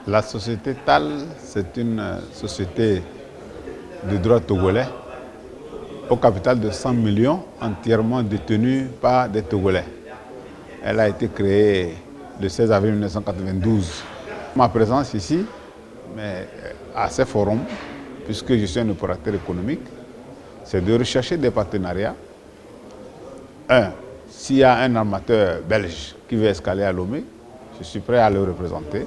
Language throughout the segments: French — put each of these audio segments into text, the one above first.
La société TAL, c'est une société de droit togolais au capital de 100 millions, entièrement détenue par des Togolais. Elle a été créée le 16 avril 1992. Ma présence ici, mais à ces forums, puisque je suis un opérateur économique, c'est de rechercher des partenariats. S'il y a un armateur belge qui veut escaler à Lomé, je suis prêt à le représenter,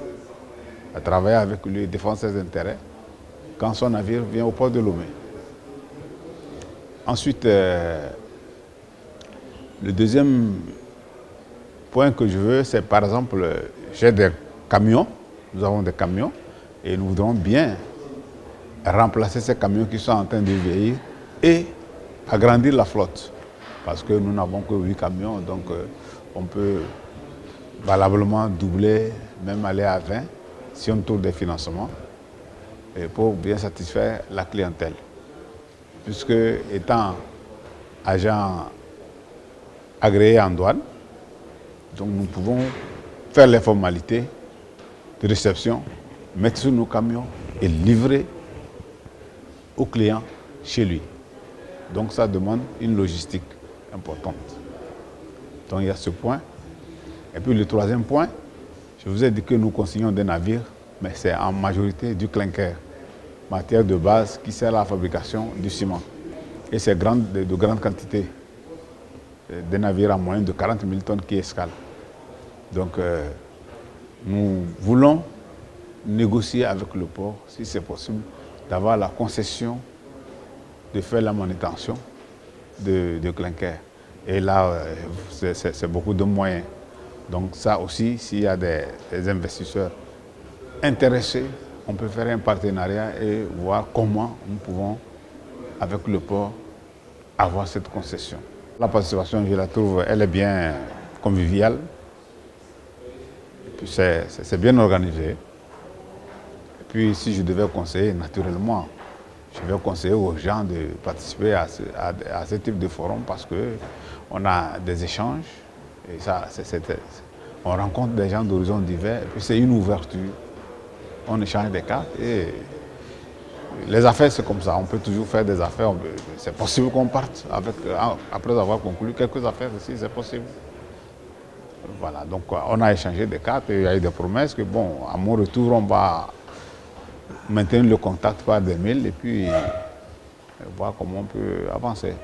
à travailler avec lui, défendre ses intérêts, quand son navire vient au port de Lomé. Ensuite, le deuxième point que je veux, c'est par exemple, j'ai des camions, nous avons des camions, et nous voudrons bien remplacer ces camions qui sont en train de vieillir et agrandir la flotte. Parce que nous n'avons que 8 camions, donc on peut valablement doubler, même aller à 20, si on trouve des financements, et pour bien satisfaire la clientèle. Puisque étant agent agréé en douane, donc nous pouvons faire les formalités de réception, mettre sur nos camions et livrer au client chez lui. Donc ça demande une logistique importante. Donc il y a ce point. Et puis le troisième point, je vous ai dit que nous consignons des navires, mais c'est en majorité du clinker, matière de base qui sert à la fabrication du ciment. Et c'est de grandes quantités. Des navires à moyenne de 40 000 tonnes qui escalent. Donc nous voulons négocier avec le port, si c'est possible, d'avoir la concession de faire la manutention de clinker. Et là, c'est beaucoup de moyens. Donc ça aussi, s'il y a des investisseurs intéressés, on peut faire un partenariat et voir comment nous pouvons, avec le port, avoir cette concession. La participation, je la trouve, elle est bien conviviale. Et puis c'est bien organisé. Et puis si je devais conseiller, naturellement, je vais conseiller aux gens de participer à ce type de forum parce qu'on a des échanges. Et ça, on rencontre des gens d'horizons divers. Et puis c'est une ouverture. On échange des cartes. Et les affaires, c'est comme ça. On peut toujours faire des affaires. C'est possible qu'on parte après avoir conclu quelques affaires ici, c'est possible. Voilà, donc on a échangé des cartes et il y a eu des promesses que, bon, à mon retour, on va maintenir le contact par des mails et puis voir comment on peut avancer.